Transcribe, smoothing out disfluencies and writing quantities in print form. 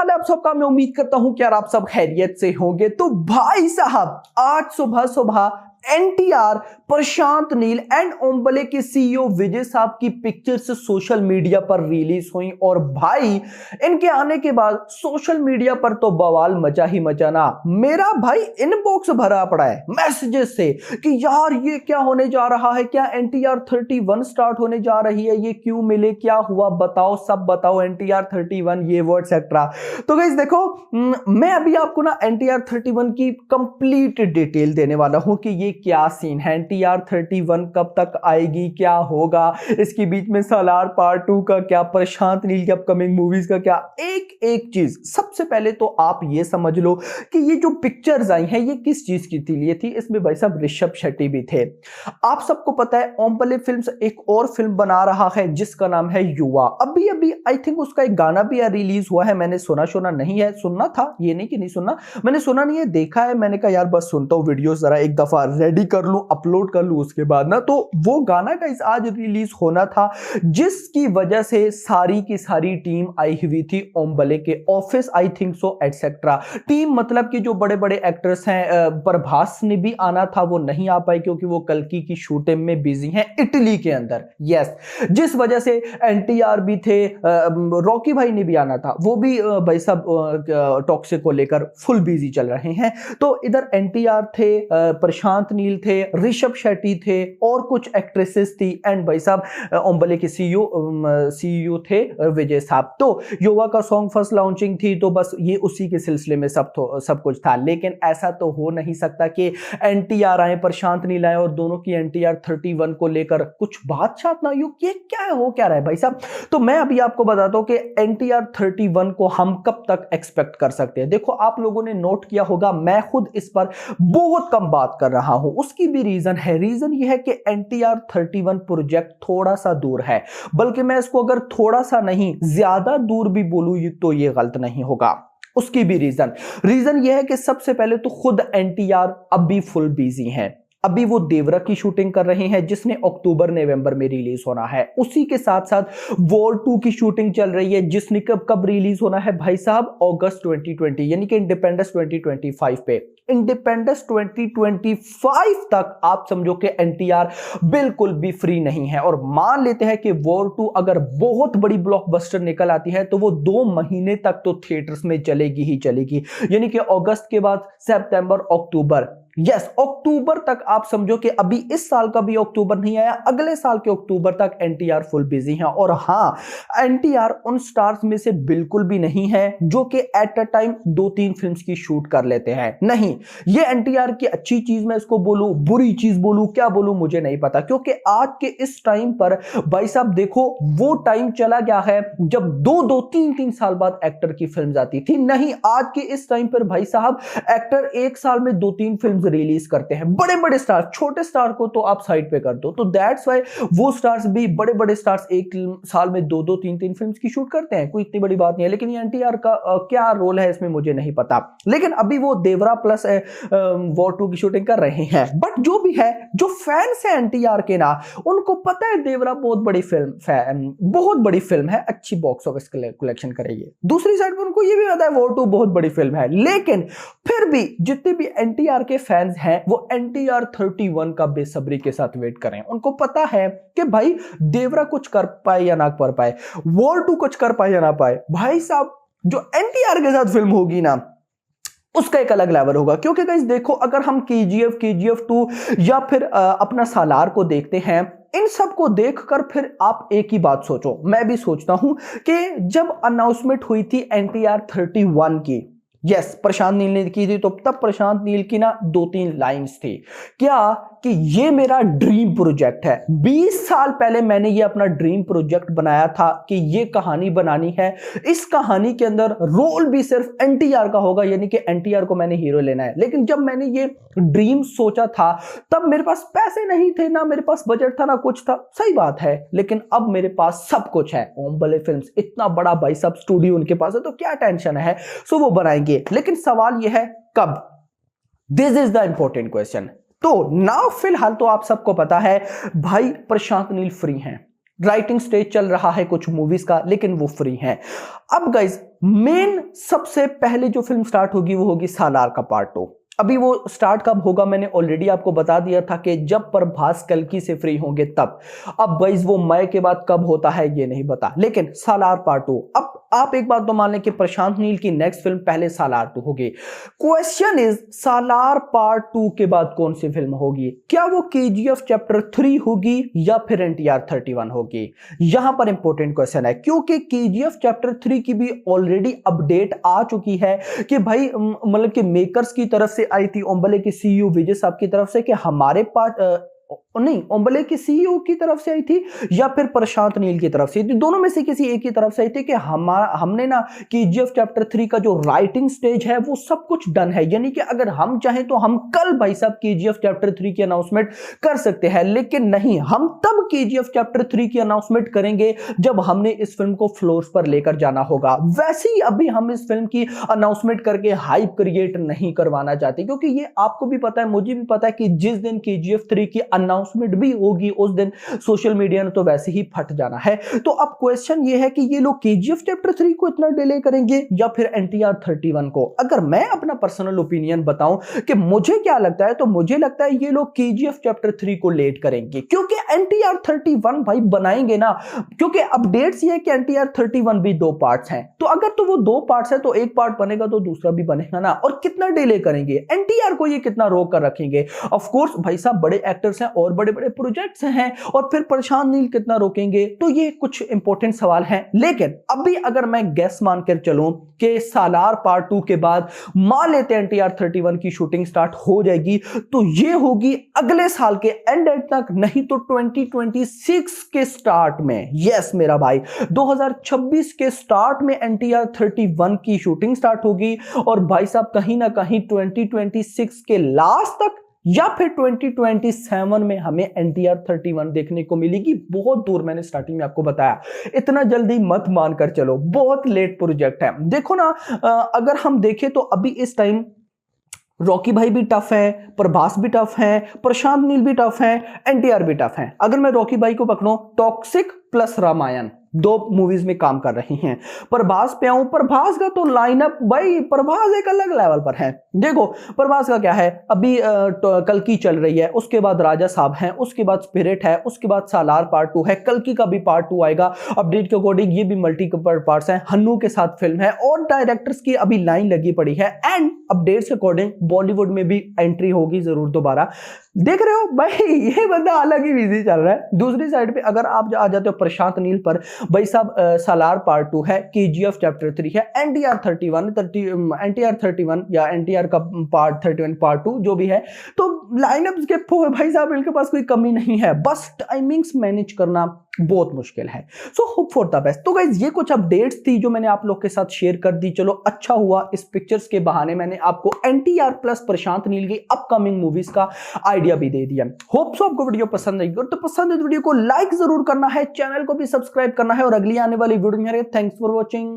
हाल है आप सबका। मैं उम्मीद करता हूं कि यार आप सब खैरियत से होंगे। तो भाई साहब आज सुबह सुबह एनटीआर, प्रशांत नील एंड ओम्बले के सीईओ विजय साहब की पिक्चर्स सोशल मीडिया पर रिलीज हुई और भाई इनके आने के बाद सोशल मीडिया पर तो बवाल मचा ही मचाना। मेरा भाई इनबॉक्स भरा पड़ा है मैसेजेस से कि यार ये क्या होने जा रहा है, क्या एनटीआर 31 स्टार्ट होने जा रही है, ये क्यों मिले, क्या हुआ, बताओ सब बताओ, एनटीआर 31 ये वर्ड एक्स्ट्रा। तो गाइस देखो, मैं अभी आपको ना एनटीआर 31 की कंप्लीट डिटेल देने वाला हूं कि ये क्या सीन है, एनटीआर 31 कब तक आएगी, क्या होगा, इसके बीच में सालार पार्ट 2 का क्या, प्रशांत नील की अपकमिंग मूवीज का क्या, एक एक चीज। सबसे पहले तो आप ये समझ लो कि ये जो पिक्चर्स आई हैं ये किस चीज की थी। ये थी, इसमें भाई साहब ऋषभ शेट्टी भी थे। आप सबको पता है ओम्बले फिल्म्स एक और फिल्म बना रहा है जिसका नाम है युवा। अभी अभी आई थिंक उसका एक गाना भी रिलीज हुआ है। मैंने सुना नहीं है, सुनना था, ये नहीं कि नहीं सुनना, मैंने सुना नहीं है, देखा है। मैंने कहा यार बस सुनता हूँ वीडियो, जरा एक दफा रेडी कर लूं, अपलोड कर लूं उसके बाद ना। तो वो गाना का आज रिलीज होना था जिसकी वजह से सारी की सारी टीम आई हुई थी ओम्बले के office, I think so etcetera. Team मतलब कि जो बड़े बड़े एक्टर्स हैं, प्रभास ने भी आना था, वो नहीं आ पाए क्योंकि वो कल्कि की शूटिंग में बिजी हैं इटली के अंदर। यस, जिस वजह से एनटीआर भी थे, रॉकी भाई ने भी आना था, वो भी भाई साहब टॉक्सिक को लेकर फुल बिजी चल रहे हैं। तो इधर एनटीआर थे, प्रशांत नील थे, ऋषभ शेट्टी थे और कुछ एक्ट्रेसेस थी एंड भाई साहब ओम्बले के सीईओ थे विजय साहब। तो युवा का सॉन्ग फर्स्ट लॉन्चिंग थी, तो बस ये उसी के सिलसिले में सब कुछ था। लेकिन ऐसा तो हो नहीं सकता कि एनटीआर आए, प्रशांत नील आए और दोनों की एनटीआर 31 को लेकर कुछ बात ना हो। ये क्या हो क्या रहा है भाई साहब। तो मैं अभी आपको बताता हूं कि एनटीआर 31 को हम कब तक एक्सपेक्ट कर सकते हैं। देखो, आप लोगों ने नोट किया होगा मैं खुद इस पर बहुत कम बात कर रहा हूं। उसकी भी रीजन है। रीजन यह है कि एनटीआर 31 प्रोजेक्ट थोड़ा सा दूर है, बल्कि मैं इसको अगर थोड़ा सा नहीं ज्यादा दूर भी बोलूं तो ये गलत नहीं होगा। उसकी भी रीजन यह है कि सबसे पहले तो खुद एनटीआर अभी फुल बिजी हैं। अभी वो देवरा की शूटिंग कर रहे हैं जिसने अक्टूबर नवंबर में रिलीज होना है। उसी के साथ साथ वॉर 2 की शूटिंग चल रही है जिसने कब रिलीज होना है भाई साहब, अगस्त 2020 यानी कि इंडिपेंडेंस 2025 पे। इंडिपेंडेंस 2025 तक आप समझो कि एनटीआर बिल्कुल भी फ्री नहीं है। और मान लेते हैं कि वॉर 2 अगर बहुत बड़ी ब्लॉकबस्टर निकल आती है तो वो 2 महीने तक तो थिएटर्स में चलेगी ही चलेगी, यानी कि अगस्त के बाद सितंबर, अक्टूबर। यस, अक्टूबर तक आप समझो कि अभी इस साल का भी अक्टूबर नहीं आया, अगले साल के अक्टूबर तक एनटीआर फुल बिजी है। और हाँ, एनटीआर उन स्टार्स में से बिल्कुल भी नहीं है जो कि एट अ टाइम 2-3 फिल्म्स की शूट कर लेते हैं। नहीं, ये एनटीआर की अच्छी चीज मैं इसको बोलूं, बुरी चीज बोलूं, क्या बोलूं मुझे नहीं पता, क्योंकि आज के इस टाइम पर भाई साहब देखो वो टाइम चला गया है जब 2-2, 3-3 साल बाद एक्टर की फिल्म आती थी। नहीं, आज के इस टाइम पर भाई साहब एक्टर एक साल में 2-3 फिल्म रिलीज करते हैं। बड़े बड़े स्टार, छोटे स्टार को तो आप साइड पे कर दो। तो दैट्स व्हाई वो स्टार्स भी, बड़े बड़े स्टार्स एक साल में 2-2, 3-3 फिल्म्स की शूट करते हैं, कोई इतनी बड़ी बात नहीं है। लेकिन ये एनटीआर का क्या रोल है इसमें मुझे नहीं पता। लेकिन अभी वो देवरा प्लस वॉर 2 की शूटिंग कर रहे हैं। बट जो भी है, जो फैंस है एनटीआर के ना, उनको पता है देवरा बहुत बड़ी फिल्म है, अच्छी बॉक्स ऑफिस कलेक्शन करेगी। दूसरी साइड पर उनको ये भी पता है वॉर 2 बहुत बड़ी फिल्म है। लेकिन फिर भी जितने भी एनटीआर के फैंस हैं वो एनटीआर 31 का बेसब्री के साथ वेट कर रहे हैं। उनको पता है कि भाई देवरा कुछ कर पाए या ना कर पाए, वॉर 2 कुछ कर पाए या ना पाए, भाई साहब जो एनटीआर के साथ फिल्म होगी ना उसका एक अलग लेवल होगा। क्योंकि गाइस देखो, अगर हम केजीएफ 2 या फिर अपना सालार को देखते हैं, इन सब को देखकर फिर आप एक ही बात सोचो, मैं भी सोचता हूं कि जब अनाउंसमेंट हुई थी एनटीआर 31 की, यस, प्रशांत नील ने की थी, तो तब प्रशांत नील की ना 2-3 लाइंस थी क्या कि ये मेरा ड्रीम प्रोजेक्ट है। 20 साल पहले मैंने ये अपना ड्रीम प्रोजेक्ट बनाया था कि ये कहानी बनानी है, इस कहानी के अंदर रोल भी सिर्फ एनटीआर का होगा, यानी कि एनटीआर को मैंने हीरो लेना है। लेकिन जब मैंने ये ड्रीम सोचा था तब मेरे पास पैसे नहीं थे, ना मेरे पास बजट था, ना कुछ था, सही बात है। लेकिन अब मेरे पास सब कुछ है। ओम्बले फिल्म्स इतना बड़ा भाई सब स्टूडियो उनके पास है, तो क्या टेंशन है, सो वो बनाएंगे। लेकिन सवाल यह है कब, this is the important question. तो नाउ फिलहाल तो आप सबको पता है भाई प्रशांत नील फ्री हैं, राइटिंग स्टेज चल रहा है कुछ मूवीज का, लेकिन वो फ्री हैं। अब गाइस मेन सबसे पहले जो फिल्म स्टार्ट होगी वो होगी सालार का पार्ट 2। अभी वो स्टार्ट कब होगा मैंने ऑलरेडी आपको बता दिया था कि जब प्रभास कल्कि से फ्री होंगे तब। अब गाइस वो मई के बाद कब होता है ये नहीं बता, लेकिन सालार पार्ट 2। अब आप एक बात तो मान लें कि प्रशांत नील की नेक्स्ट फिल्म पहले सालार 2 होगी। क्वेश्चन इज सालार पार्ट 2 के बाद कौन सी फिल्म होगी? क्या वो केजीएफ चैप्टर 3 होगी या फिर एनटीआर 31 होगी? यहां पर इंपॉर्टेंट क्वेश्चन है, क्योंकि केजीएफ चैप्टर 3 की भी ऑलरेडी अपडेट आ चुकी है कि भाई मतलब कि मेकर्स की तरफ से आई थी, ओम्बले के सीईओ विजय साहब की तरफ से, कि हमारे पास नहीं, ओम्बले की सीईओ की तरफ से आई थी या फिर प्रशांत नील की तरफ से, दोनों में से किसी एक की तरफ से आई थी कि हमने ना केजीएफ चैप्टर 3 का जो राइटिंग स्टेज है वो सब कुछ डन है, यानी कि अगर हम चाहें तो हम कल भाई साहब केजीएफ चैप्टर 3 की अनाउंसमेंट कर सकते हैं। लेकिन नहीं, हम तब केजीएफ चैप्टर 3 की अनाउंसमेंट करेंगे जब हमने इस फिल्म को फ्लोर्स पर लेकर जाना होगा। वैसे ही अभी हम इस फिल्म की अनाउंसमेंट करके हाइप क्रिएट नहीं करवाना चाहते, क्योंकि ये आपको भी पता है, मुझे भी पता है कि जिस दिन केजीएफ 3 की अनाउंसमेंट भी होगी उस दिन सोशल मीडिया ने तो वैसे ही फट जाना है। तो अब क्वेश्चन ये है कि ये लोग केजीएफ चैप्टर 3 को इतना डिले करेंगे या फिर एनटीआर 31 को? अगर मैं अपना पर्सनल ओपिनियन बताऊं कि मुझे क्या लगता है, तो मुझे लगता है ये लोग केजीएफ चैप्टर 3 को लेट करेंगे, क्योंकि एनटीआर 31 भाई बनाएंगे ना, क्योंकि अपडेट्स ये है कि एनटीआर 31 भी 2 पार्ट्स हैं। तो अगर तो वो 2 पार्ट्स है तो एक पार्ट बनेगा तो दूसरा भी बनेगा ना, और कितना डिले करेंगे? एनटीआर को ये कितना रोक कर रखेंगे? ऑफ कोर्स भाई साहब बड़े एक्टर्स हैं और बड़े बड़े प्रोजेक्ट्स हैं, और फिर प्रशांत नील कितना रोकेंगे? तो ये कुछ इंपॉर्टेंट सवाल हैं। लेकिन अभी अगर मैं गेस मानकर चलूं कि सालार पार्ट 2 के बाद मान लेते हैं एनटीआर 31 की शूटिंग स्टार्ट हो जाएगी, तो ये होगी अगले साल के एंड तक, नहीं तो 2026 के स्टार्ट में। यस मेरा भाई, 2026 के स्टार्ट में एनटीआर 31 की शूटिंग स्टार्ट होगी, और भाई साहब कहीं ना कहीं 2026 के लास्ट तक या फिर 2027 में हमें एनटीआर 31 देखने को मिलेगी। बहुत दूर, मैंने स्टार्टिंग में आपको बताया, इतना जल्दी मत मानकर चलो, बहुत लेट प्रोजेक्ट है। देखो ना, अगर हम देखें तो अभी इस टाइम रॉकी भाई भी टफ है, प्रभास भी टफ है, प्रशांत नील भी टफ है, एनटीआर भी टफ है। अगर मैं रॉकी भाई को पकड़ूं, टॉक्सिक प्लस रामायण 2 मूवीज में काम कर रही हैं। प्रभास पे आऊं, प्रभास का तो लाइनअप भाई, प्रभास एक अलग लेवल पर है। देखो प्रभास का क्या है, अभी कल्कि चल रही है, उसके बाद राजा साहब हैं, उसके बाद स्पिरिट है, उसके बाद सालार पार्ट 2 है, कल्कि का भी पार्ट 2 आएगा अपडेट के अकॉर्डिंग, ये भी मल्टीपल पार्ट्स हैं, हन्नू के साथ फिल्म है, और डायरेक्टर्स की अभी लाइन लगी पड़ी है। एंड अपडेट्स के अकॉर्डिंग बॉलीवुड में भी एंट्री होगी जरूर दोबारा। देख रहे हो भाई, ये बंदा अलग ही बिजी चल रहा है। दूसरी साइड पे अगर आप आ जाते हो प्रशांत नील पर, भाई साहब सालार पार्ट 2 है, केजीएफ चैप्टर 3 है, एनटीआर 31 या एनटीआर का पार्ट 31 पार्ट 2 जो भी है, तो लाइनअप्स के भाई साहब इनके पास कोई कमी नहीं है, बस टाइमिंग्स मैनेज करना बहुत मुश्किल है। So hope for the best. तो गाइज ये कुछ अपडेट्स थी जो मैंने आप लोग के साथ शेयर कर दी। चलो अच्छा हुआ, इस पिक्चर्स के बहाने मैंने आपको एनटीआर प्लस प्रशांत नील की अपकमिंग मूवीज का आइडिया भी दे दिया। होप सो आपको वीडियो पसंद आई, तो पसंद है तो वीडियो को लाइक जरूर करना है, चैनल को भी सब्सक्राइब करना है, और अगली आने वाली वीडियो में थैंक्स फॉर वॉचिंग।